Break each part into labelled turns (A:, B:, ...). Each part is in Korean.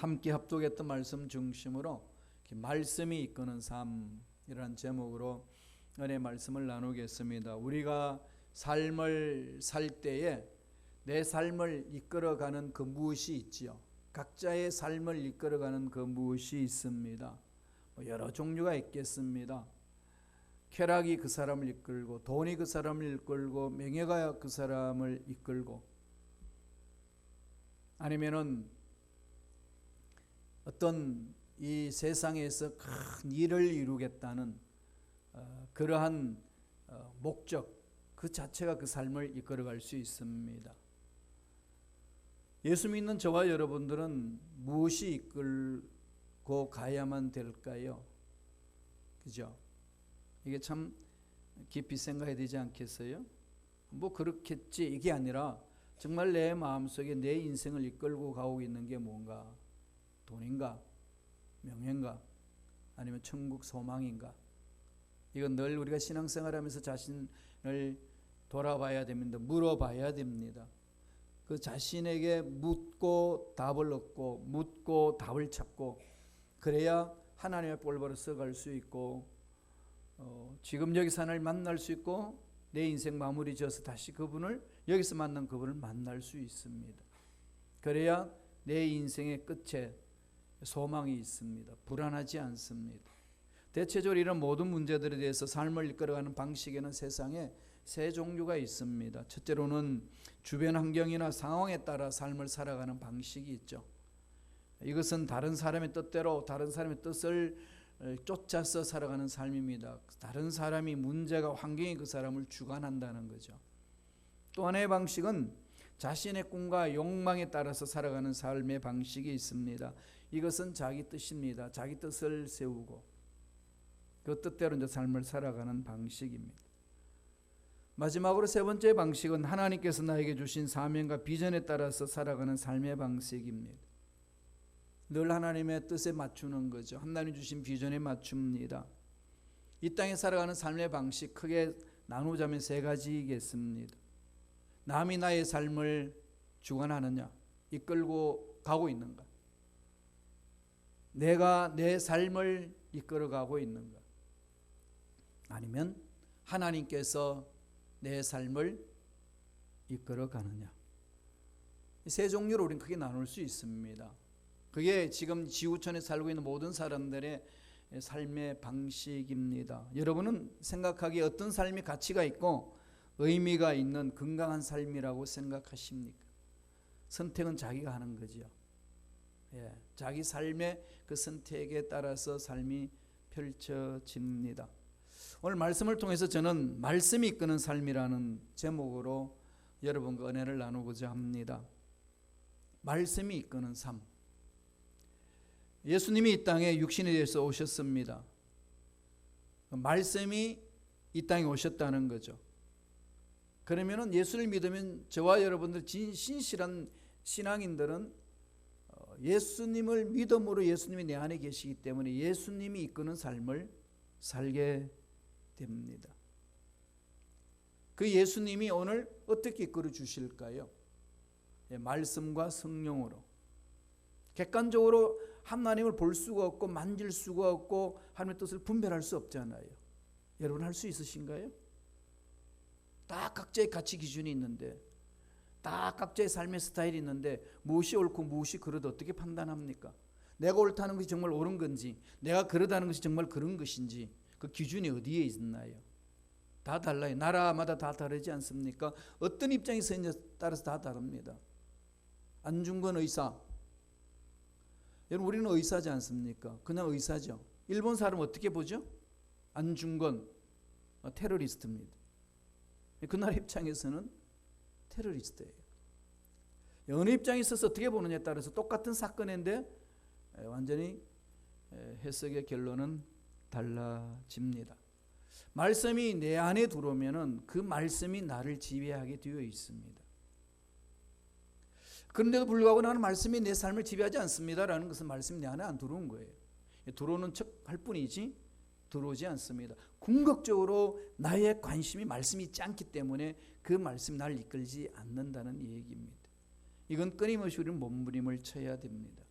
A: 함께 합독했던 말씀 중심으로 말씀이 이끄는 삶이라는 제목으로 은혜 말씀을 나누겠습니다. 우리가 삶을 살 때에 내 삶을 이끌어가는 그 무엇이 있지요. 각자의 삶을 이끌어가는 그 무엇이 있습니다. 여러 종류가 있겠습니다. 쾌락이 그 사람을 이끌고, 돈이 그 사람을 이끌고, 명예가 그 사람을 이끌고, 아니면은 어떤 이 세상에서 큰 일을 이루겠다는 그러한 목적 그 자체가 그 삶을 이끌어갈 수 있습니다. 예수 믿는 저와 여러분들은 무엇이 이끌고 가야만 될까요? 그죠? 이게 참 깊이 생각해야 되지 않겠어요? 뭐 그렇겠지 이게 아니라 정말 내 마음속에 내 인생을 이끌고 가고 있는 게 뭔가? 돈인가? 명예인가? 아니면 천국 소망인가? 이건 늘 우리가 신앙생활하면서 자신을 돌아봐야 됩니다. 물어봐야 됩니다. 그 자신에게 묻고 답을 얻고 묻고 답을 찾고 그래야 하나님의 볼바로 써갈 수 있고 지금 여기서 하나님을 만날 수 있고 내 인생 마무리 지어서 다시 그분을 여기서 만난 그분을 만날 수 있습니다. 그래야 내 인생의 끝에 소망이 있습니다. 불안하지 않습니다. 대체적으로 이런 모든 문제들에 대해서 삶을 이끌어가는 방식에는 세상에 세 종류가 있습니다. 첫째로는 주변 환경이나 상황에 따라 삶을 살아가는 방식이 있죠. 이것은 다른 사람의 뜻대로 다른 사람의 뜻을 쫓아서 살아가는 삶입니다. 다른 사람이 문제가 환경이 그 사람을 주관한다는 거죠. 또 하나의 방식은 자신의 꿈과 욕망에 따라서 살아가는 삶의 방식이 있습니다. 이것은 자기 뜻입니다. 자기 뜻을 세우고 그 뜻대로 이제 삶을 살아가는 방식입니다. 마지막으로 세 번째 방식은 하나님께서 나에게 주신 사명과 비전에 따라서 살아가는 삶의 방식입니다. 늘 하나님의 뜻에 맞추는 거죠. 하나님 주신 비전에 맞춥니다. 이 땅에 살아가는 삶의 방식 크게 나누자면 세 가지이겠습니다. 남이 나의 삶을 주관하느냐, 이끌고 가고 있는가? 내가 내 삶을 이끌어가고 있는가? 아니면 하나님께서 내 삶을 이끌어가느냐? 이 세 종류로 우리는 크게 나눌 수 있습니다. 그게 지금 지구촌에 살고 있는 모든 사람들의 삶의 방식입니다. 여러분은 생각하기에 어떤 삶이 가치가 있고 의미가 있는 건강한 삶이라고 생각하십니까? 선택은 자기가 하는 거죠. 자기 삶의 그 선택에 따라서 삶이 펼쳐집니다. 오늘 말씀을 통해서 저는 말씀이 이끄는 삶이라는 제목으로 여러분과 은혜를 나누고자 합니다. 말씀이 이끄는 삶. 예수님이 이 땅에 육신에 대해서 오셨습니다. 말씀이 이 땅에 오셨다는 거죠. 그러면은 예수를 믿으면 저와 여러분들 신실한 신앙인들은 예수님을 믿음으로 예수님이 내 안에 계시기 때문에 예수님이 이끄는 삶을 살게 됩니다. 그 예수님이 오늘 어떻게 이끌어 주실까요? 말씀과 성령으로. 객관적으로 하나님을 볼 수가 없고 만질 수가 없고 하나님의 뜻을 분별할 수 없잖아요. 여러분 할 수 있으신가요? 다 각자의 가치 기준이 있는데 다 각자의 삶의 스타일이 있는데 무엇이 옳고 무엇이 그르다 어떻게 판단합니까? 내가 옳다는 것이 정말 옳은 건지 내가 그러다는 것이 정말 그런 것인지 그 기준이 어디에 있나요? 다 달라요. 나라마다 다 다르지 않습니까? 어떤 입장에 서 있느냐에 따라서 다 다릅니다. 안중근 의사, 여러분 우리는 의사지 않습니까? 그냥 의사죠. 일본 사람은 어떻게 보죠? 안중근 테러리스트입니다. 그 나라 입장에서는 테러리스트예요. 어느 입장에 있어서 어떻게 보느냐에 따라서 똑같은 사건인데 완전히 해석의 결론은 달라집니다. 말씀이 내 안에 들어오면은 그 말씀이 나를 지배하게 되어 있습니다. 그런데도 불구하고 나는 말씀이 내 삶을 지배하지 않습니다라는 것은 말씀이 내 안에 안 들어온 거예요. 들어오는 척 할 뿐이지 들어오지 않습니다. 궁극적으로 나의 관심이 말씀이 있지 않기 때문에 그 말씀이 나를 이끌지 않는다는 얘기입니다. 이건 끊임없이 우리는 몸부림을 쳐야 됩니다.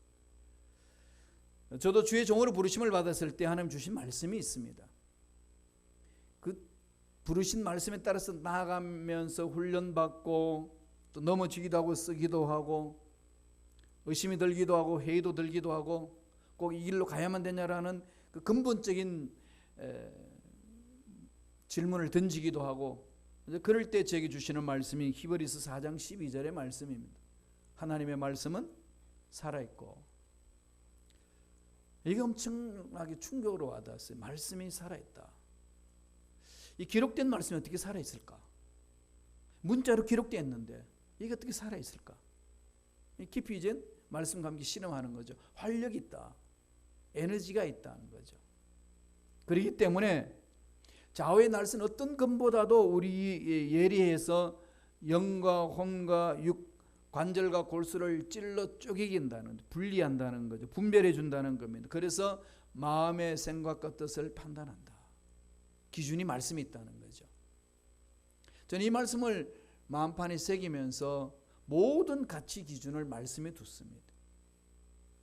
A: 저도 주의 종으로 부르심을 받았을 때 하나님 주신 말씀이 있습니다. 그 부르신 말씀에 따라서 나아가면서 훈련받고 또 넘어지기도 하고 쓰기도 하고 의심이 들기도 하고 회의도 들기도 하고 꼭 이 길로 가야만 되냐라는 그 근본적인 질문을 던지기도 하고, 그럴 때 제게 주시는 말씀이 히브리서 4장 12절의 말씀입니다. 하나님의 말씀은 살아있고. 이게 엄청나게 충격으로 와닿았어요. 말씀이 살아있다. 이 기록된 말씀이 어떻게 살아있을까? 문자로 기록되어 있는데 이게 어떻게 살아있을까? 깊이 이제 말씀 감기 실험하는 거죠. 활력이 있다. 에너지가 있다는 거죠. 그렇기 때문에 좌우의 날선 어떤 것보다도 우리 예리해서 영과 혼과 육, 관절과 골수를 찔러 쪼개긴다는, 분리한다는 거죠. 분별해 준다는 겁니다. 그래서 마음의 생각과 뜻을 판단한다. 기준이 말씀이 있다는 거죠. 저는 이 말씀을 마음판에 새기면서 모든 가치 기준을 말씀에 뒀습니다.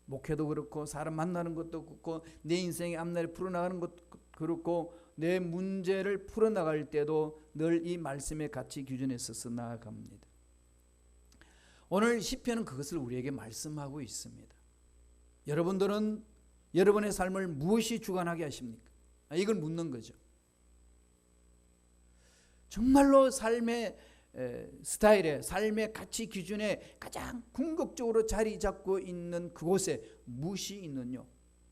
A: 목회도 그렇고 사람 만나는 것도 그렇고 내 인생의 앞날에 풀어나가는 것도 그렇고 내 문제를 풀어나갈 때도 늘 이 말씀의 가치 기준에 있어서 나아갑니다. 오늘 시편은 그것을 우리에게 말씀하고 있습니다. 여러분들은 여러분의 삶을 무엇이 주관하게 하십니까? 이걸 묻는 거죠. 정말로 삶의 스타일에, 삶의 가치 기준에 가장 궁극적으로 자리 잡고 있는 그곳에 무엇이 있느냐?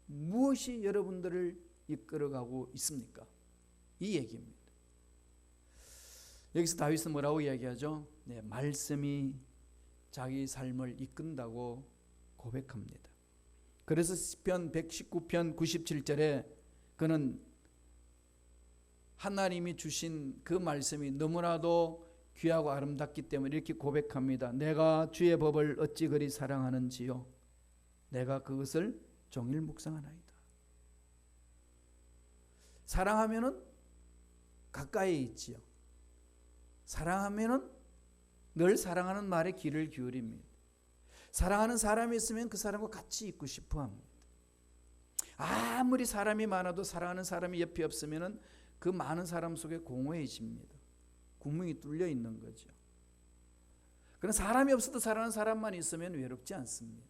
A: 무엇이 여러분들을 이끌어가고 있습니까? 이 얘기입니다. 여기서 다윗은 뭐라고 이야기하죠? 네, 말씀이 자기 삶을 이끈다고 고백합니다. 그래서 시편 119편 97절에 그는 하나님이 주신 그 말씀이 너무나도 귀하고 아름답기 때문에 이렇게 고백합니다. 내가 주의 법을 어찌 그리 사랑하는지요. 내가 그것을 종일 묵상하나이다. 사랑하면은 가까이 있지요. 사랑하면은 늘 사랑하는 말에 귀를 기울입니다. 사랑하는 사람이 있으면 그 사람과 같이 있고 싶어 합니다. 아무리 사람이 많아도 사랑하는 사람이 옆에 없으면은 그 많은 사람 속에 공허해집니다. 구멍이 뚫려 있는 거죠. 그런 사람이 없어도 사랑하는 사람만 있으면 외롭지 않습니다.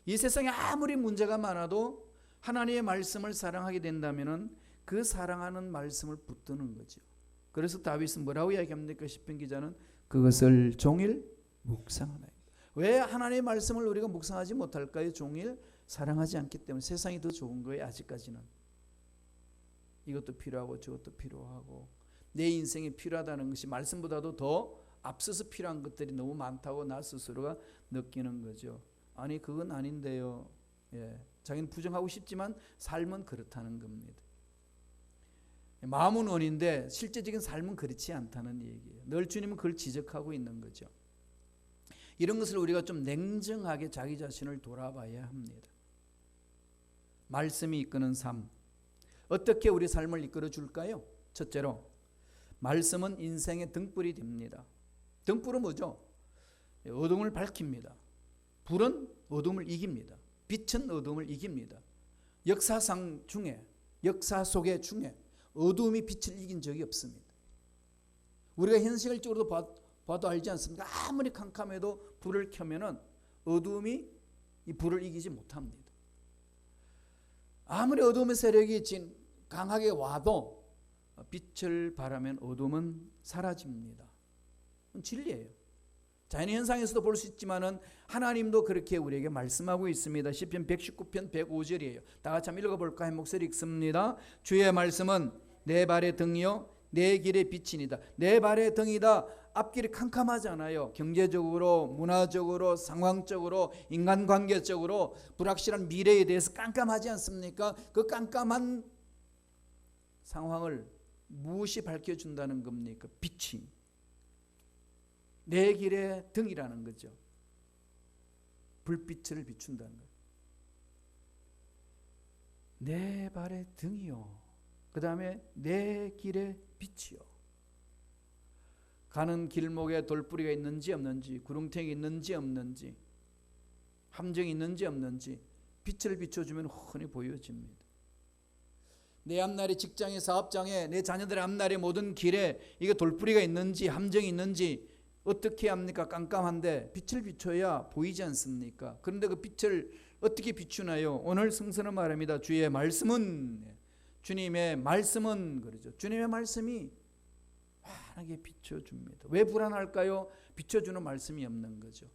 A: 이 세상에 아무리 문제가 많아도 하나님의 말씀을 사랑하게 된다면은 그 사랑하는 말씀을 붙드는 거죠. 그래서 다윗은 뭐라고 이야기합니까? 시편 기자는 그것을 종일 묵상하나이다. 왜 하나님의 말씀을 우리가 묵상하지 못할까요? 종일 사랑하지 않기 때문에. 세상이 더 좋은 거예요. 아직까지는. 이것도 필요하고 저것도 필요하고 내 인생에 필요하다는 것이 말씀보다도 더 앞서서 필요한 것들이 너무 많다고 나 스스로가 느끼는 거죠. 아니 그건 아닌데요. 예. 자기는 부정하고 싶지만 삶은 그렇다는 겁니다. 마음은 원인데 실제적인 삶은 그렇지 않다는 얘기예요. 늘 주님은 그걸 지적하고 있는 거죠. 이런 것을 우리가 좀 냉정하게 자기 자신을 돌아봐야 합니다. 말씀이 이끄는 삶, 어떻게 우리 삶을 이끌어 줄까요? 첫째로 말씀은 인생의 등불이 됩니다. 등불은 뭐죠? 어둠을 밝힙니다. 불은 어둠을 이깁니다. 빛은 어둠을 이깁니다. 역사상 중에, 역사 속의 중에 어둠이 빛을 이긴 적이 없습니다. 우리가 현실적으로도 봐도 알지 않습니까? 아무리 캄캄해도 불을 켜면은 어둠이 이 불을 이기지 못합니다. 아무리 어둠의 세력이 강하게 와도 빛을 바라면 어둠은 사라집니다. 진리예요. 자연의 현상에서도 볼 수 있지만은 하나님도 그렇게 우리에게 말씀하고 있습니다. 시편 119편 105절이에요. 다 같이 한번 읽어볼까? 한 목소리 읽습니다. 주의 말씀은 내 발의 등이요 내 길의 빛이니다. 내 발의 등이다. 앞길이 캄캄하잖아요. 경제적으로, 문화적으로, 상황적으로, 인간관계적으로 불확실한 미래에 대해서 깜깜하지 않습니까? 그 깜깜한 상황을 무엇이 밝혀준다는 겁니까? 빛이. 내 길의 등이라는 거죠. 불빛을 비춘다는 거예요. 내 발의 등이요. 그 다음에 내 길의 빛이요. 가는 길목에 돌뿌리가 있는지 없는지, 구렁텅이 있는지 없는지, 함정이 있는지 없는지 빛을 비춰주면 훤히 보여집니다. 내 앞날의 직장의 사업장에, 내 자녀들의 앞날의 모든 길에 이게 돌뿌리가 있는지 함정이 있는지 어떻게 합니까? 깜깜한데 빛을 비춰야 보이지 않습니까? 그런데 그 빛을 어떻게 비추나요? 오늘 성서는 말합니다. 주의 말씀은, 주님의 말씀은 그러죠. 주님의 말씀이 환하게 비춰줍니다. 왜 불안할까요? 비춰주는 말씀이 없는 거죠.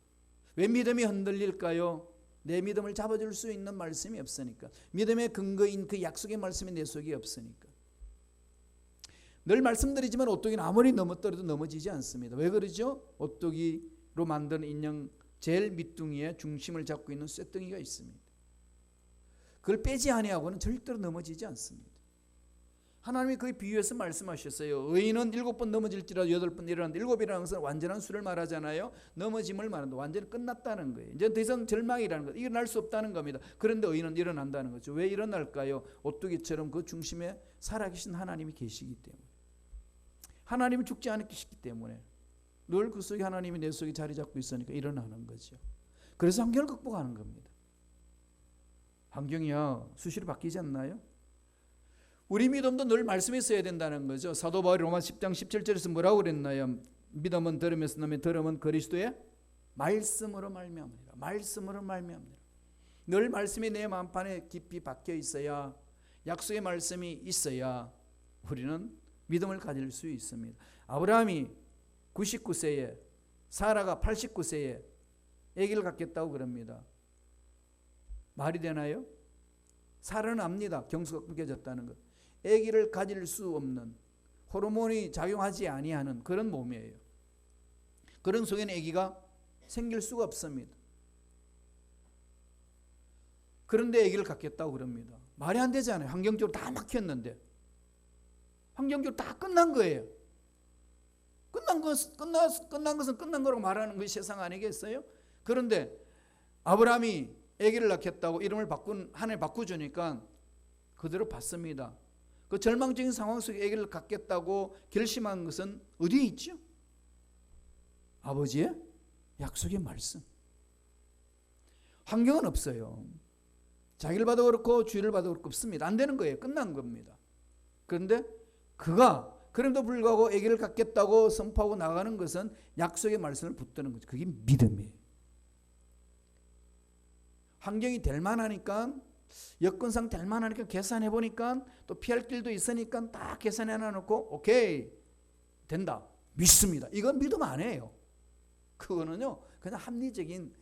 A: 왜 믿음이 흔들릴까요? 내 믿음을 잡아줄 수 있는 말씀이 없으니까. 믿음의 근거인 그 약속의 말씀이 내 속에 없으니까. 늘 말씀드리지만 오뚜기는 아무리 넘어뜨려도 넘어지지 않습니다. 왜 그러죠? 오뚜기로 만든 인형 제일 밑둥이에 중심을 잡고 있는 쇳덩이가 있습니다. 그걸 빼지 아니하고는 절대로 넘어지지 않습니다. 하나님이 그 비유에서 말씀하셨어요. 의인은 7번 넘어질지라도 8번 일어난다. 7이라는 것은 완전한 수를 말하잖아요. 넘어짐을 말한다. 완전히 끝났다는 거예요. 이제 더 이상 절망이라는 것, 일어날 수 없다는 겁니다. 그런데 의인은 일어난다는 거죠. 왜 일어날까요? 오뚜기처럼 그 중심에 살아계신 하나님이 계시기 때문에. 하나님은 죽지 않으시기 때문에 늘 그 속에 하나님이 내 속에 자리 잡고 있으니까 일어나는 거죠. 그래서 환경을 극복하는 겁니다. 환경이야 수시로 바뀌지 않나요? 우리 믿음도 늘 말씀에 써야 된다는 거죠. 사도 바울이 로마 10장 17절에서 뭐라고 그랬나요? 믿음은 들음에서 나며 들음은 그리스도의 말씀으로 말미암으리라. 말씀으로 말미암으리라. 늘 말씀이 내 마음판에 깊이 박혀 있어야, 약속의 말씀이 있어야 우리는 믿음을 가질 수 있습니다. 아브라함이 99세에, 사라가 89세에 아기를 갖겠다고 그럽니다. 말이 되나요? 사라는 압니다. 경수가 끊겨졌다는 것. 아기를 가질 수 없는, 호르몬이 작용하지 아니하는 그런 몸이에요. 그런 속에는 아기가 생길 수가 없습니다. 그런데 아기를 갖겠다고 그럽니다. 말이 안 되잖아요. 환경적으로 다 막혔는데. 환경적으로 다 끝난 거예요. 끝난 것은 끝난 거라고 말하는 것이 세상 아니겠어요? 그런데 아브라함이 아기를 낳겠다고 이름을 하나님 바꿔주니까 그대로 받습니다. 그 절망적인 상황 속에 아기를 갖겠다고 결심한 것은 어디에 있죠? 아버지의 약속의 말씀. 환경은 없어요. 자기를 봐도 그렇고 주의를 봐도 그렇고 없습니다. 안 되는 거예요. 끝난 겁니다. 그런데 그가 그럼에도 불구하고 아기를 갖겠다고 선포하고 나가는 것은 약속의 말씀을 붙드는 거죠. 그게 믿음이에요. 환경이 될 만하니까, 여건상 될 만하니까 계산해 보니까 또 피할 길도 있으니까 딱 계산해 놔놓고 오케이 된다 믿습니다. 이건 믿음 아니에요. 그거는요 그냥 합리적인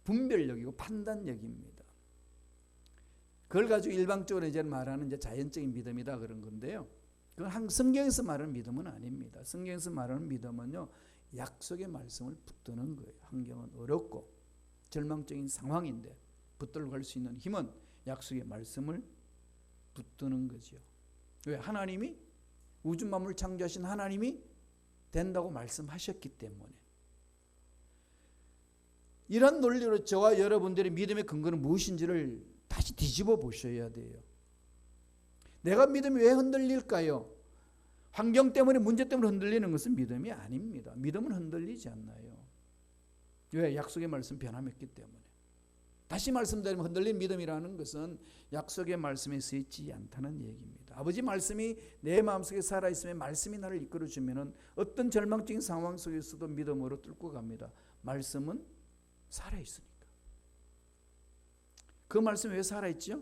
A: 분별력이고 판단력입니다. 그걸 가지고 일방적으로 이제 말하는 이제 자연적인 믿음이다 그런 건데요. 그건 성경에서 말하는 믿음은 아닙니다. 성경에서 말하는 믿음은요 약속의 말씀을 붙드는 거예요. 환경은 어렵고 절망적인 상황인데 붙들고 갈 수 있는 힘은 약속의 말씀을 붙드는 거죠. 왜? 하나님이 우주 만물 창조하신 하나님이 된다고 말씀하셨기 때문에. 이런 논리로 저와 여러분들의 믿음의 근거는 무엇인지를 다시 뒤집어 보셔야 돼요. 내가 믿음이 왜 흔들릴까요? 환경 때문에, 문제 때문에 흔들리는 것은 믿음이 아닙니다. 믿음은 흔들리지 않나요? 왜? 약속의 말씀 변함했기 때문에. 다시 말씀드리면 흔들린 믿음이라는 것은 약속의 말씀에 쓰이지 않다는 얘기입니다. 아버지 말씀이 내 마음속에 살아있으면 말씀이 나를 이끌어주면 어떤 절망적인 상황 속에서도 믿음으로 뚫고 갑니다. 말씀은 살아있으니까. 그 말씀이 왜 살아있죠?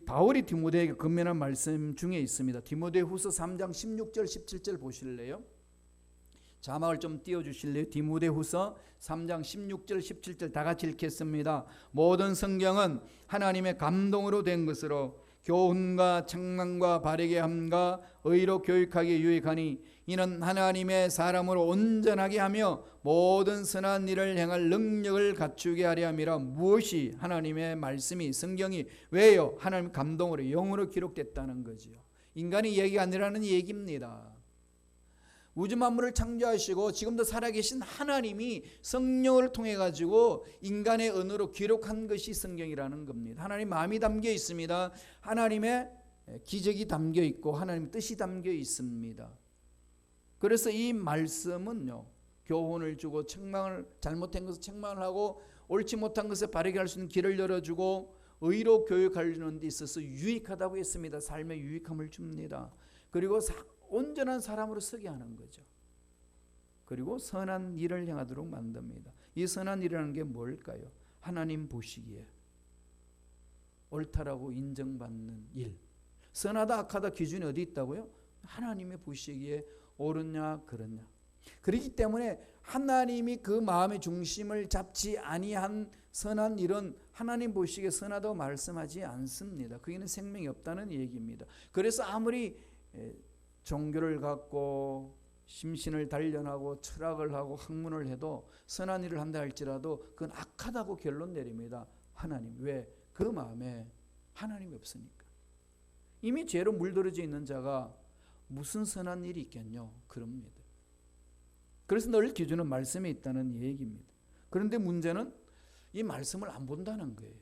A: 바울이 디모데에게 권면한 말씀 중에 있습니다. 디모데후서 3장 16절 17절 보실래요? 자막을 좀 띄워주실래요? 디모데후서 3장 16절 17절 다 같이 읽겠습니다. 모든 성경은 하나님의 감동으로 된 것으로 교훈과 책망과 바르게 함과 의로 교육하기에 유익하니 이는 하나님의 사람으로 온전하게 하며 모든 선한 일을 행할 능력을 갖추게 하려 함이라. 무엇이? 하나님의 말씀이, 성경이 왜요? 하나님 감동으로, 영으로 기록됐다는 거죠. 인간의 얘기가 아니라는 얘기입니다. 우주 만물을 창조하시고 지금도 살아계신 하나님이 성령을 통해 가지고 인간의 언어로 기록한 것이 성경이라는 겁니다. 하나님 마음이 담겨 있습니다. 하나님의 기적이 담겨 있고 하나님의 뜻이 담겨 있습니다. 그래서 이 말씀은요 교훈을 주고 책망을, 잘못된 것을 책망을 하고 옳지 못한 것을 바르게 할 수 있는 길을 열어주고 의로 교육하려는 데 있어서 유익하다고 했습니다. 삶의 유익함을 줍니다. 그리고 온전한 사람으로 서게 하는 거죠. 그리고 선한 일을 행하도록 만듭니다. 이 선한 일이라는 게 뭘까요? 하나님 보시기에 옳다라고 인정받는 일. 선하다 악하다 기준이 어디 있다고요? 하나님의 보시기에 옳으냐 그렇냐. 그렇기 때문에 하나님이 그 마음의 중심을 잡지 아니한 선한 일은 하나님 보시기에 선하다고 말씀하지 않습니다. 그게는 생명이 없다는 얘기입니다. 그래서 아무리 종교를 갖고 심신을 단련하고 철학을 하고 학문을 해도 선한 일을 한다 할지라도 그건 악하다고 결론 내립니다. 하나님. 왜? 그 마음에 하나님이 없으니까. 이미 죄로 물들어져 있는 자가 무슨 선한 일이 있겠뇨? 그럽니다. 그래서 늘 기준은 말씀에 있다는 얘기입니다. 그런데 문제는 이 말씀을 안 본다는 거예요.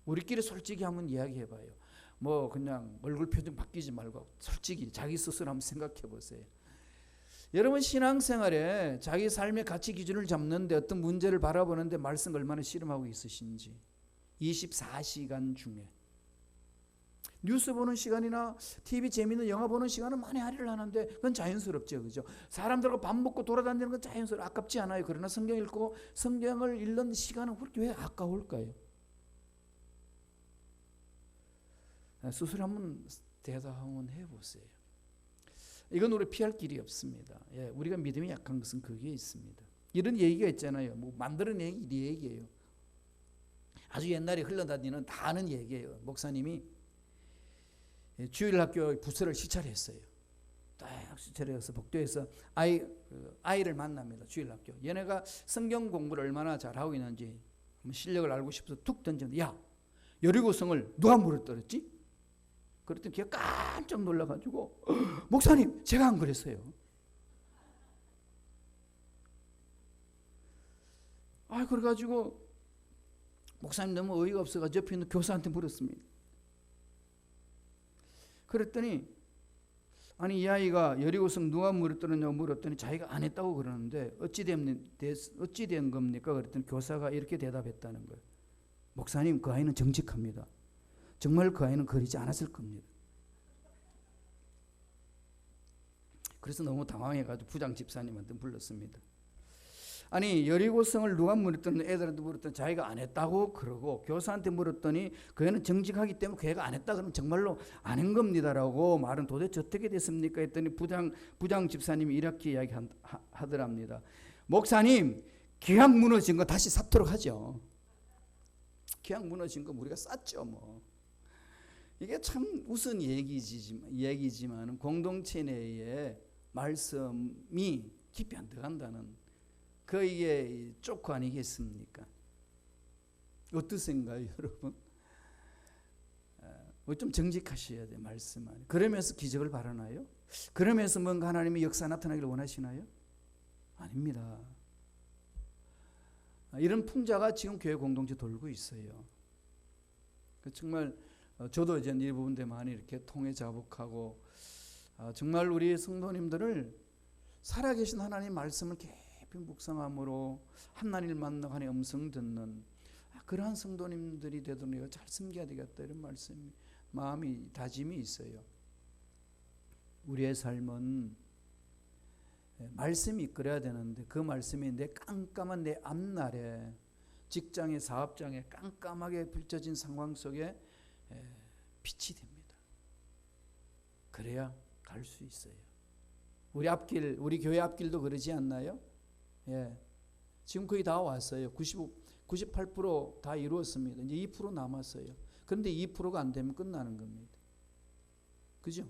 A: 우리끼리 솔직히 한번 이야기해봐요. 뭐 그냥 얼굴 표정 바뀌지 말고 솔직히 자기 스스로 한번 생각해 보세요. 여러분 신앙생활에 자기 삶의 가치 기준을 잡는데 어떤 문제를 바라보는데 말씀 얼마나 씨름하고 있으신지. 24시간 중에 뉴스 보는 시간이나 TV 재미있는 영화 보는 시간은 많이 할애를 하는데 그건 자연스럽죠. 그죠? 사람들과 밥 먹고 돌아다니는 건 자연스럽고 아깝지 않아요. 그러나 성경 읽고 성경을 읽는 시간은 그렇게 왜 아까울까요? 스스로 한번 대답 한번 해보세요. 이건 우리 피할 길이 없습니다. 예, 우리가 믿음이 약한 것은 그게 있습니다. 이런 얘기가 있잖아요. 뭐 만들어낸 얘기예요. 아주 옛날에 흘러다니는 다 아는 얘기예요. 목사님이 주일학교 부서를 시찰을 했어요. 딱 시찰을 해서 복도에서 아이를 만납니다. 주일학교. 얘네가 성경 공부를 얼마나 잘하고 있는지 실력을 알고 싶어서 툭 던졌는데 야, 여리고성을 누가 무너뜨렸지? 그랬더니 걔가 깜짝 놀라가지고 목사님 제가 안 그랬어요. 그래가지고 목사님 너무 어이가 없어가지고 옆에 있는 교사한테 물었습니다. 그랬더니 아니 이 아이가 여리고성 누가 무너뜨렸냐고 물었더니 자기가 안 했다고 그러는데 어찌 된 겁니까? 그랬더니 교사가 이렇게 대답했다는 거예요. 목사님 그 아이는 정직합니다. 정말 그 아이는 그러지 않았을 겁니다. 그래서 너무 당황해가지고 부장 집사님한테 불렀습니다. 아니 여리고성을 누가 물었더니 애들한테 물었더니 자기가 안 했다고 그러고 교사한테 물었더니 그 애는 정직하기 때문에 그 애가 안 했다 그러면 정말로 안 한 겁니다라고 말은 도대체 어떻게 됐습니까? 했더니 부장 집사님이 이렇게 이야기하더랍니다. 목사님 기왕 무너진 거 다시 쌓도록 하죠. 기왕 무너진 거 우리가 쌓죠 뭐. 이게 참 우스운 얘기지만 공동체 내에 말씀이 깊이 안 들어간다는 그 이게 쪼크 아니겠습니까? 어떠신가요, 여러분? 좀 정직하셔야 돼요, 말씀 안에. 그러면서 기적을 바라나요? 그러면서 뭔가 하나님의 역사 나타나기를 원하시나요? 아닙니다. 이런 풍자가 지금 교회 공동체 돌고 있어요. 정말 저도 이제 이 부분 때문에 많이 이렇게 통해 자복하고 정말 우리 성도님들을 살아계신 하나님 말씀을 깊이 묵상함으로 한나님을 만나 하나님의 음성 듣는 그러한 성도님들이 되도록 내가 잘 섬겨야 되겠다 이런 마음이 다짐이 있어요. 우리의 삶은 말씀이 이끌어야 되는데 그 말씀이 내 깜깜한 내 앞날에 직장의 사업장에 깜깜하게 펼쳐진 상황 속에 빛이 됩니다. 그래야 갈 수 있어요. 우리 교회 앞길도 그러지 않나요? 예. 지금 거의 다 왔어요. 98% 다 이루었습니다. 이제 2% 남았어요. 그런데 2%가 안 되면 끝나는 겁니다. 그죠?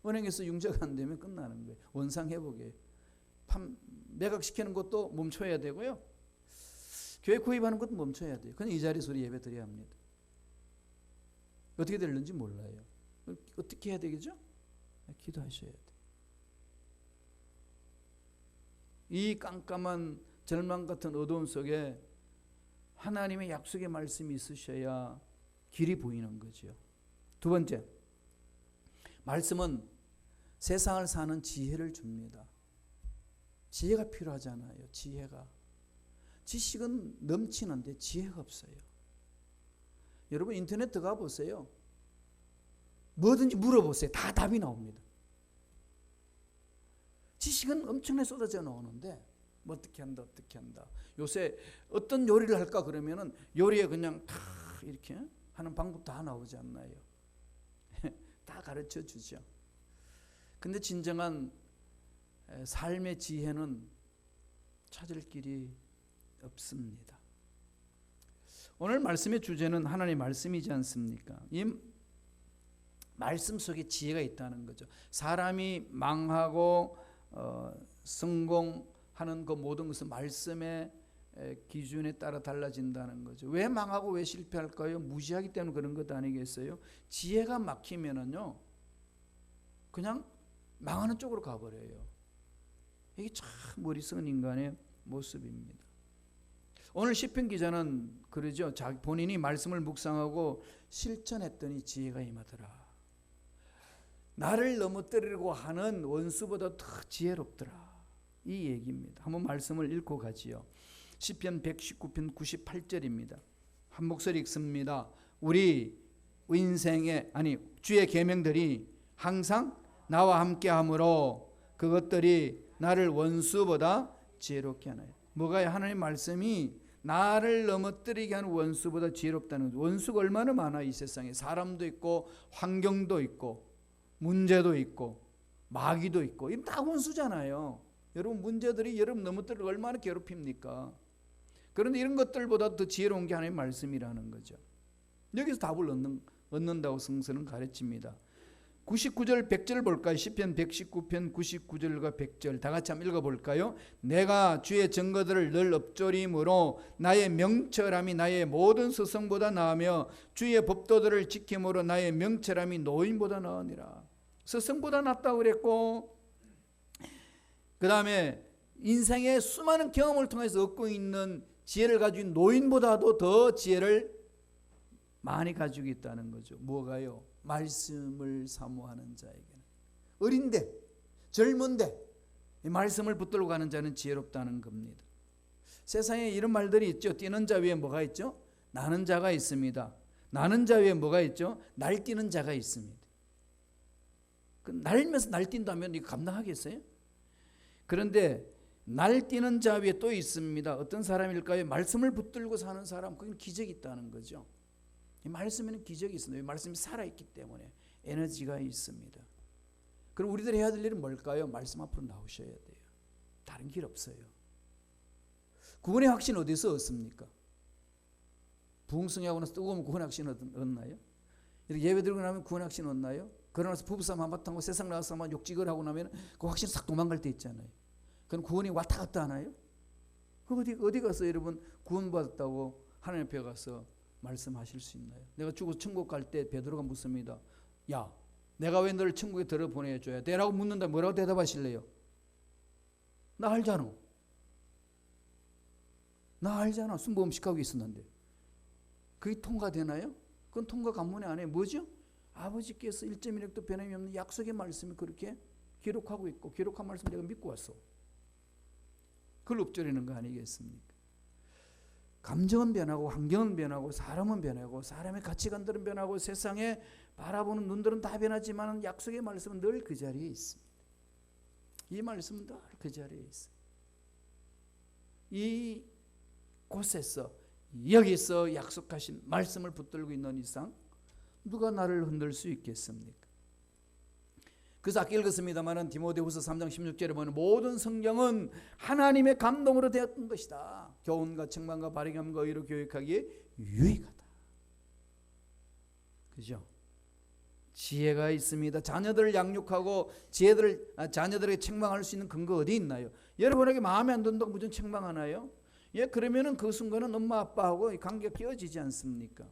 A: 은행에서 융자가 안 되면 끝나는 거예요. 원상 회복이에요. 매각시키는 것도 멈춰야 되고요. 교회 구입하는 것도 멈춰야 돼요. 그냥 이 자리에서 우리 예배 드려야 합니다. 어떻게 될는지 몰라요. 어떻게 해야 되겠죠? 기도하셔야 돼요. 이 깜깜한 절망 같은 어두움 속에 하나님의 약속의 말씀이 있으셔야 길이 보이는 거죠. 두 번째, 말씀은 세상을 사는 지혜를 줍니다. 지혜가 필요하잖아요. 지식은 넘치는데 지혜가 없어요. 여러분 인터넷 들어가 보세요. 뭐든지 물어보세요. 다 답이 나옵니다. 지식은 엄청나게 쏟아져 나오는데 뭐 어떻게 한다 어떻게 한다. 요새 어떤 요리를 할까 그러면은 요리에 그냥 다 이렇게 하는 방법 다 나오지 않나요? 다 가르쳐 주죠. 근데 진정한 삶의 지혜는 찾을 길이 없습니다. 오늘 말씀의 주제는 하나님의 말씀이지 않습니까? 이 말씀 속에 지혜가 있다는 거죠. 사람이 망하고 성공하는 그 모든 것은 말씀의 기준에 따라 달라진다는 거죠. 왜 망하고 왜 실패할까요? 무지하기 때문에 그런 것 아니겠어요? 지혜가 막히면은요, 그냥 망하는 쪽으로 가버려요. 이게 참 머리쓰는 인간의 모습입니다. 오늘 시편 기자는 그러죠. 본인이 말씀을 묵상하고 실천했더니 지혜가 임하더라. 나를 넘어뜨리려고 하는 원수보다 더 지혜롭더라. 이 얘기입니다. 한번 말씀을 읽고 가지요. 시편 119편 98절입니다. 한 목소리 읽습니다. 우리 인생의 주의 계명들이 항상 나와 함께하므로 그것들이 나를 원수보다 지혜롭게 하나요. 뭐가요? 하나님 말씀이 나를 넘어뜨리게 하는 원수보다 지혜롭다는 거죠. 원수가 얼마나 많아 이 세상에. 사람도 있고 환경도 있고 문제도 있고 마귀도 있고 이건 다 원수잖아요. 여러분 문제들이 여러분 넘어뜨리고 얼마나 괴롭힙니까? 그런데 이런 것들보다 더 지혜로운 게 하나님의 말씀이라는 거죠. 여기서 답을 얻는다고 성서는 가르칩니다. 99절 100절 볼까요? 시편 119편 99절과 100절 다 같이 한번 읽어볼까요? 내가 주의 증거들을 늘 엎조림으로 나의 명철함이 나의 모든 스승보다 나으며 주의 법도들을 지킴으로 나의 명철함이 노인보다 나으니라. 스승보다 낫다고 그랬고 그 다음에 인생의 수많은 경험을 통해서 얻고 있는 지혜를 가진 노인보다도 더 지혜를 많이 가지고 있다는 거죠. 뭐가요? 말씀을 사모하는 자에게는. 어린데 젊은데 이 말씀을 붙들고 가는 자는 지혜롭다는 겁니다. 세상에 이런 말들이 있죠. 뛰는 자 위에 뭐가 있죠? 나는 자가 있습니다. 나는 자 위에 뭐가 있죠? 날뛰는 자가 있습니다. 날면서 날뛴다면 이거 감당하겠어요? 그런데 날뛰는 자 위에 또 있습니다. 어떤 사람일까요? 말씀을 붙들고 사는 사람, 그건 기적이 있다는 거죠. 이 말씀에는 기적이 있습니다. 이 말씀이 살아있기 때문에 에너지가 있습니다. 그럼 우리들이 해야 될 일은 뭘까요? 말씀 앞으로 나오셔야 돼요. 다른 길 없어요. 구원의 확신 어디서 얻습니까? 부흥성회하고 나서 뜨거우면 구원의 확신 얻나요? 이렇게 예배 드리고 나면 구원의 확신 얻나요? 그러고 나서 부부싸움 한바탕 하고 세상 나가서 막 욕지걸 하고 나면 그 확신 싹 도망갈 때 있잖아요. 그건 구원이 왔다 갔다 하나요? 어디 가서 여러분 구원받았다고 하나님 앞에 가서 말씀하실 수 있나요? 내가 죽어서 천국 갈 때 베드로가 묻습니다. 야, 내가 왜 너를 천국에 들어 보내줘야 돼? 라고 묻는다. 뭐라고 대답하실래요? 나 알잖아. 나 알잖아. 순보험식하고 있었는데. 그게 통과되나요? 그건 통과 관문이 안 해요. 뭐죠? 아버지께서 1.1획도 변함이 없는 약속의 말씀이 그렇게 기록하고 있고 기록한 말씀 내가 믿고 왔어. 그걸 엎조리는 거 아니겠습니까? 감정은 변하고 환경은 변하고 사람은 변하고 사람의 가치관들은 변하고 세상에 바라보는 눈들은 다 변하지만 약속의 말씀은 늘 그 자리에 있습니다. 이 말씀은 늘 그 자리에 있습니다. 이 곳에서 여기서 약속하신 말씀을 붙들고 있는 이상 누가 나를 흔들 수 있겠습니까? 그래서 아까 읽었습니다마는 디모데후서 3장 16절에 보면 모든 성경은 하나님의 감동으로 되었던 것이다. 교훈과 책망과 바르게함과 의로 교육하기에 유익하다. 그죠? 지혜가 있습니다. 자녀들을 양육하고 자녀들에게 책망할 수 있는 근거 어디 있나요? 여러분에게 마음에 안 든다고 무조건 책망하나요? 예, 그러면은 그 순간은 엄마 아빠하고 관계가 깨어지지 않습니까?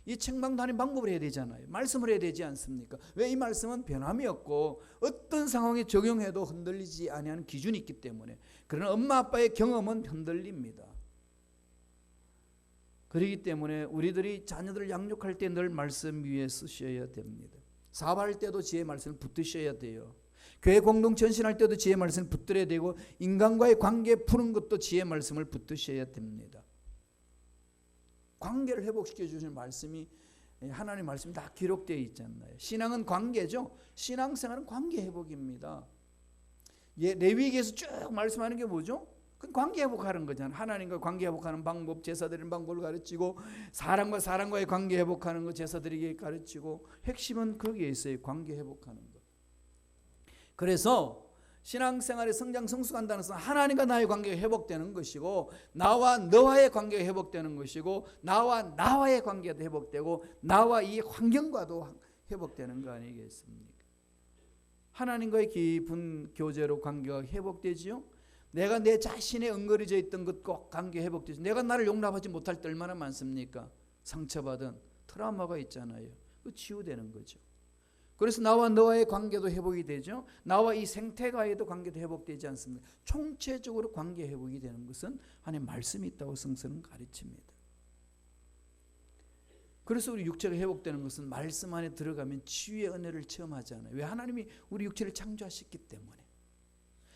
A: 이 책망도 하는 방법을 해야 되잖아요. 말씀을 해야 되지 않습니까? 왜? 이 말씀은 변함이 없고 어떤 상황에 적용해도 흔들리지 아니하는 기준이 있기 때문에. 그러나 엄마 아빠의 경험은 흔들립니다. 그렇기 때문에 우리들이 자녀들을 양육할 때 늘 말씀 위에 쓰셔야 됩니다. 사업할 때도 지혜의 말씀을 붙드셔야 돼요. 교회 공동체 헌신할 때도 지혜 말씀을 붙들어야 되고 인간과의 관계 푸는 것도 지혜 말씀을 붙드셔야 됩니다. 관계를 회복시켜 주시는 말씀이 하나님의 말씀이 다 기록되어 있잖아요. 신앙은 관계죠. 신앙생활은 관계 회복입니다. 레위기에서 쭉 말씀하는 게 뭐죠? 그 관계 회복하는 거잖아요. 하나님과 관계 회복하는 방법, 제사 드리는 방법을 가르치고 사람과 사람과의 관계 회복하는 거 제사 드리게 가르치고 핵심은 거기에 있어요. 관계 회복하는 것. 그래서 신앙생활의 성장 성숙한다는 것은 하나님과 나의 관계가 회복되는 것이고 나와 너와의 관계가 회복되는 것이고 나와 나와의 관계도 회복되고 나와 이 환경과도 회복되는 거 아니겠습니까? 하나님과의 깊은 교제로 관계가 회복되지요. 내가 내 자신에 엉거리져 있던 것과 관계 회복되지. 내가 나를 용납하지 못할 때 얼마나 많습니까? 상처받은 트라우마가 있잖아요. 그 치유되는 거죠. 그래서 나와 너와의 관계도 회복이 되죠. 나와 이 생태과에도 관계도 회복되지 않습니다. 총체적으로 관계 회복이 되는 것은 하나님의 말씀이 있다고 성서는 가르칩니다. 그래서 우리 육체가 회복되는 것은 말씀 안에 들어가면 치유의 은혜를 체험하잖아요. 왜? 하나님이 우리 육체를 창조하셨기 때문에.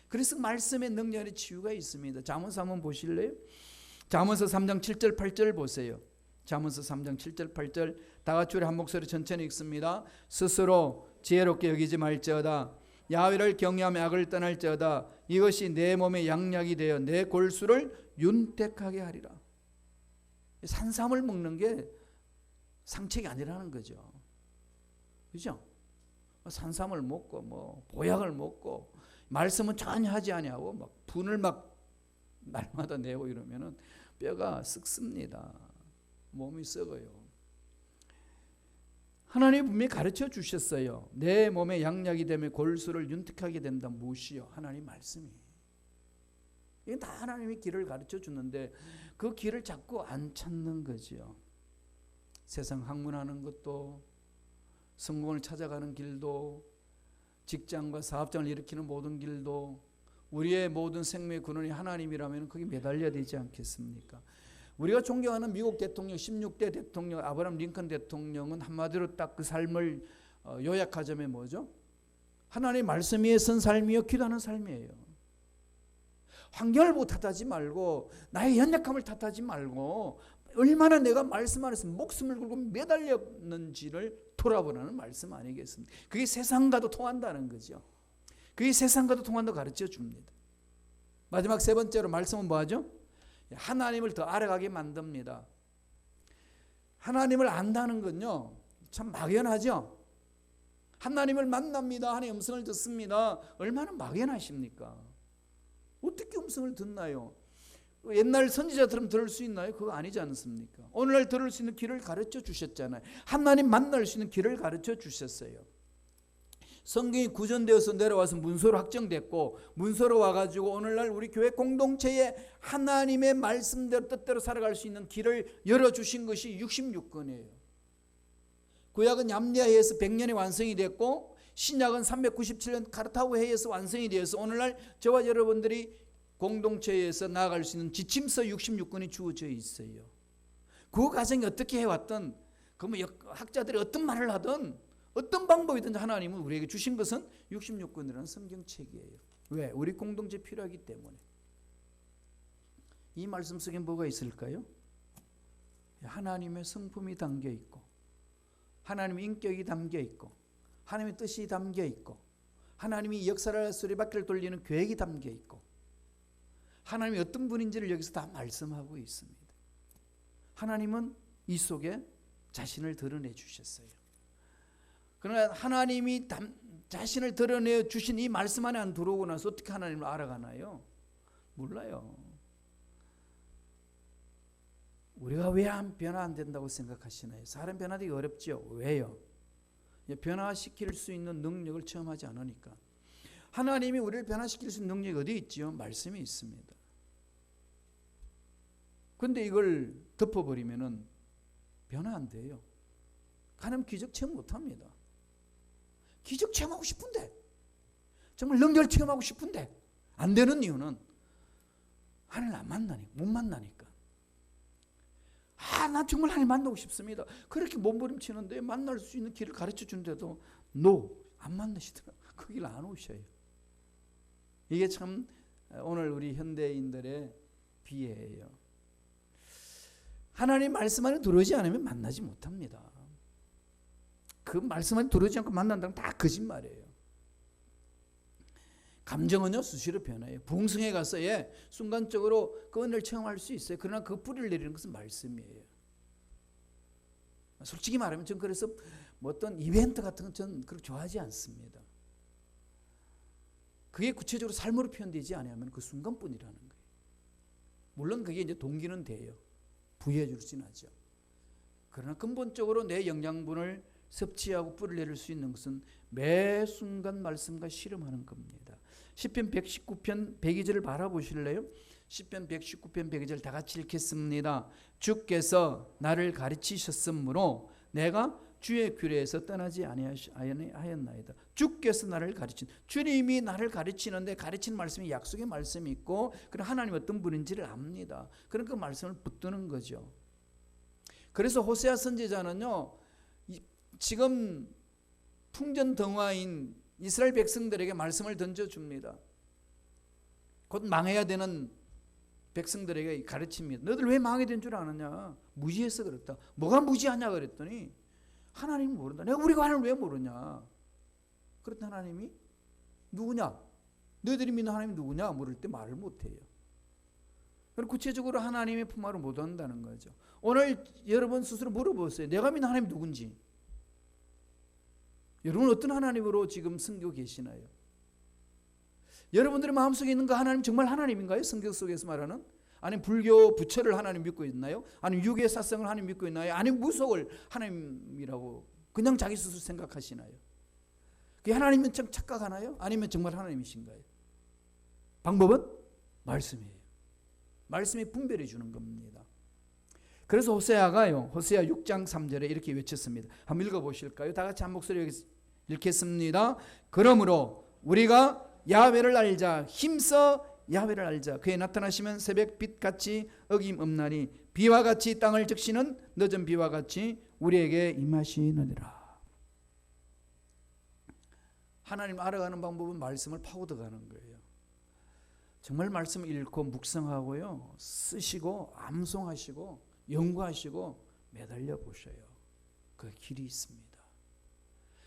A: 그래서 말씀의 능력에 치유가 있습니다. 잠언서 한번 보실래요? 잠언서 3장 7절 8절 보세요. 잠언서 3장 7절 8절 다 같이 우리 한 목소리 천천히 읽습니다. 스스로 지혜롭게 여기지 말지어다. 야훼를 경외하며 악을 떠날지어다. 이것이 내 몸의 양약이 되어 내 골수를 윤택하게 하리라. 산삼을 먹는 게 상책이 아니라는 거죠. 그죠? 산삼을 먹고 뭐 보약을 먹고 말씀은 전혀 하지 아니하고 막 분을 막 날마다 내고 이러면은 뼈가 썩습니다. 몸이 썩어요. 하나님이 분명히 가르쳐 주셨어요. 내 몸에 양약이 되면 골수를 윤택하게 된다. 무엇이요? 하나님 말씀이. 이게 다 하나님이 길을 가르쳐 주는데 그 길을 자꾸 안 찾는 거죠. 세상 학문하는 것도 성공을 찾아가는 길도 직장과 사업장을 일으키는 모든 길도 우리의 모든 생명의 근원이 하나님이라면 거기 매달려야 되지 않겠습니까? 우리가 존경하는 미국 대통령 16대 대통령 아브라함 링컨 대통령은 한마디로 딱 그 삶을 요약하자면 뭐죠? 하나님의 말씀 위에 선 삶이요 기도하는 삶이에요. 환경을 못 탓하지 말고 나의 연약함을 탓하지 말고 얼마나 내가 말씀 안에서 목숨을 걸고 매달렸는지를 돌아보라는 말씀 아니겠습니까? 그게 세상과도 통한다는 거죠. 그게 세상과도 통한다고 가르쳐 줍니다. 마지막 세 번째로 말씀은 뭐하죠? 하나님을 더 알아가게 만듭니다. 하나님을 안다는 건요 참 막연하죠. 하나님을 만납니다. 하나님의 음성을 듣습니다. 얼마나 막연하십니까? 어떻게 음성을 듣나요? 옛날 선지자처럼 들을 수 있나요? 그거 아니지 않습니까? 오늘날 들을 수 있는 길을 가르쳐 주셨잖아요. 하나님 만날 수 있는 길을 가르쳐 주셨어요. 성경이 구전되어서 내려와서 문서로 확정됐고 문서로 와가지고 오늘날 우리 교회 공동체에 하나님의 말씀대로 뜻대로 살아갈 수 있는 길을 열어주신 것이 66권이에요. 구약은 얌리아해에서 100년에 완성이 됐고 신약은 397년 카르타고 해에서 완성이 되어서 오늘날 저와 여러분들이 공동체에서 나아갈 수 있는 지침서 66권이 주어져 있어요. 그 과정이 어떻게 해왔든 그 뭐 학자들이 어떤 말을 하든 어떤 방법이든지 하나님은 우리에게 주신 것은 66권이라는 성경책이에요. 왜? 우리 공동체 필요하기 때문에. 이 말씀 속에 뭐가 있을까요? 하나님의 성품이 담겨 있고 하나님의 인격이 담겨 있고 하나님의 뜻이 담겨 있고 하나님이 역사를 수레바퀴를 돌리는 계획이 담겨 있고 하나님이 어떤 분인지를 여기서 다 말씀하고 있습니다. 하나님은 이 속에 자신을 드러내 주셨어요. 그러나 하나님이 자신을 드러내 주신 이 말씀 안에 안 들어오고 나서 어떻게 하나님을 알아가나요? 몰라요. 우리가 왜 변화 안 된다고 생각하시나요? 사람 변화되기 어렵죠. 왜요? 변화시킬 수 있는 능력을 체험하지 않으니까. 하나님이 우리를 변화시킬 수 있는 능력이 어디 있지요? 말씀이 있습니다. 그런데 이걸 덮어버리면은 변화 안 돼요. 하나님 기적 체험 못합니다. 기적 체험하고 싶은데 정말 능력을 체험하고 싶은데 안 되는 이유는 하나님을 안 만나니까, 못 만나니까. 나 정말 하나님 만나고 싶습니다. 그렇게 몸부림치는데 만날 수 있는 길을 가르쳐 주는데도 안 만나시더라고요. 그 길 안 오셔요. 이게 참 오늘 우리 현대인들의 비애예요. 하나님 말씀 안에 들어오지 않으면 만나지 못합니다. 그 말씀 안에 들어오지 않고 만난다는 다 거짓말이에요. 감정은요 수시로 변해요. 부흥성에 가서 순간적으로 그 은혜를 체험할 수 있어요. 그러나 그 뿌리를 내리는 것은 말씀이에요. 솔직히 말하면 전 그래서 어떤 이벤트 같은 건 전 그렇게 좋아하지 않습니다. 그게 구체적으로 삶으로 표현되지 않으면 그 순간뿐이라는 거예요. 물론 그게 이제 동기는 돼요. 부여해 줄지는 하죠. 그러나 근본적으로 내 영양분을 섭취하고 뿌리를 내릴 수 있는 것은 매 순간 말씀과 실험하는 겁니다. 시편 119편 102절을 바라보실래요? 시편 119편 102절 다 같이 읽겠습니다. 주께서 나를 가르치셨으므로 내가 주의 규례에서 떠나지 아니하였나이다. 주께서 나를 가르친, 주님이 나를 가르치는데 가르치는 말씀이 약속의 말씀이 있고 그럼 하나님 어떤 분인지를 압니다. 그럼 그 말씀을 붙드는 거죠. 그래서 호세아 선지자는요 지금 풍전등화인 이스라엘 백성들에게 말씀을 던져줍니다. 곧 망해야 되는 백성들에게 가르칩니다. 너희들 왜 망하게 된 줄 아느냐? 무지해서 그렇다. 뭐가 무지하냐 그랬더니 하나님이 모른다. 내가 우리가 하나님을 왜 모르냐? 그렇다 하나님이 누구냐? 너희들이 믿는 하나님이 누구냐? 물을 때 말을 못해요. 그럼 구체적으로 하나님의 품화를 못한다는 거죠. 오늘 여러분 스스로 물어보세요. 내가 믿는 하나님이 누군지. 여러분 어떤 하나님으로 지금 섬기고 계시나요? 여러분들의 마음속에 있는 그 하나님 정말 하나님인가요? 성경 속에서 말하는? 아니면 불교 부처를 하나님 믿고 있나요? 아니면 유괴 사성을 하나님 믿고 있나요? 아니면 무속을 하나님이라고 그냥 자기 스스로 생각하시나요? 그게 하나님은 좀 착각하나요? 아니면 정말 하나님이신가요? 방법은 말씀이에요. 말씀이 분별해 주는 겁니다. 그래서 호세아가요, 호세아 6장 3절에 이렇게 외쳤습니다. 한번 읽어보실까요? 다 같이 한 목소리 읽겠습니다. 그러므로 우리가 야훼를 알자, 힘써 야훼를 알자. 그에 나타나시면 새벽빛같이 어김없나니 비와 같이 땅을 적시는 늦은 비와 같이 우리에게 임하시느니라. 하나님 알아가는 방법은 말씀을 파고들어가는 거예요. 정말 말씀을 읽고 묵상하고요, 쓰시고 암송하시고 연구하시고 매달려 보셔요. 그 길이 있습니다.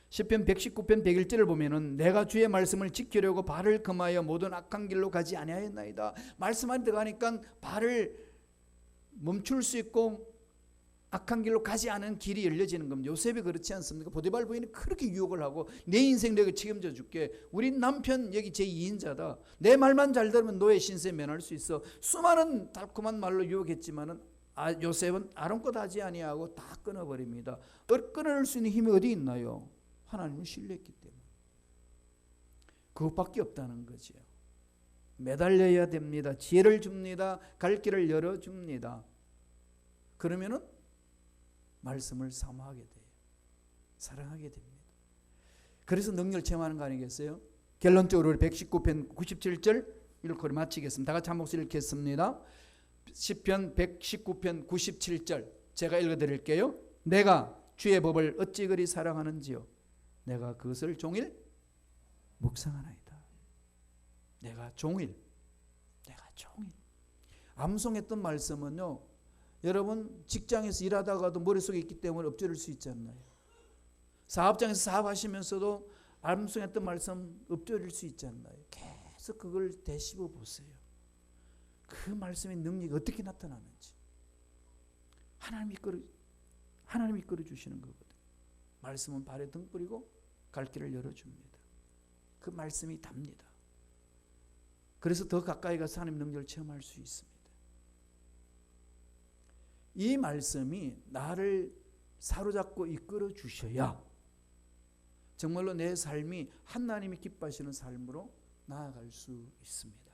A: 시편 119편 101절을 보면은 내가 주의 말씀을 지키려고 발을 금하여 모든 악한 길로 가지 아니하였나이다. 말씀 안에 들어가니까 발을 멈출 수 있고 악한 길로 가지 않은 길이 열려지는 겁니다. 요셉이 그렇지 않습니까? 보디발 부인이 그렇게 유혹을 하고 내 인생 내가 책임져 줄게. 우리 남편 여기 제2인자다. 내 말만 잘 들으면 노예 신세에 면할 수 있어. 수많은 달콤한 말로 유혹했지만은 요셉은 아름껏 하지 아니하고 다 끊어버립니다. 끊어낼 수 있는 힘이 어디 있나요? 하나님을 신뢰했기 때문에. 그것밖에 없다는 거죠. 매달려야 됩니다. 지혜를 줍니다. 갈 길을 열어줍니다. 그러면은 말씀을 사모하게 돼요. 사랑하게 됩니다. 그래서 능력을 체험하는 거 아니겠어요? 결론적으로 119편 97절 읽고 마치겠습니다. 다 같이 한 목소리 읽겠습니다. 시편 119편 97절 제가 읽어드릴게요. 내가 주의 법을 어찌 그리 사랑하는지요. 내가 그것을 종일 묵상하나이다. 내가 종일 암송했던 말씀은요, 여러분 직장에서 일하다가도 머릿속에 있기 때문에 엎드릴 수 있지 않나요? 사업장에서 사업하시면서도 암송했던 말씀 엎드릴 수 있지 않나요? 계속 그걸 되씹어 보세요. 그 말씀의 능력이 어떻게 나타나는지. 하나님이 이끌어 주시는 거거든요. 말씀은 발에 등불이고 갈 길을 열어줍니다. 그 말씀이 답니다. 그래서 더 가까이 가서 하나님의 능력을 체험할 수 있습니다. 이 말씀이 나를 사로잡고 이끌어 주셔야 정말로 내 삶이 하나님이 기뻐하시는 삶으로 나아갈 수 있습니다.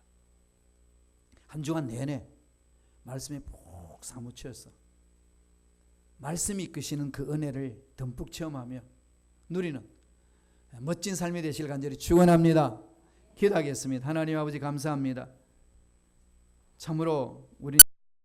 A: 한 주간 내내 말씀에 푹 사무쳐서 말씀이 이끄시는 그 은혜를 듬뿍 체험하며 누리는 멋진 삶이 되시길 간절히 축원합니다. 기도하겠습니다. 하나님 아버지 감사합니다. 참으로 우리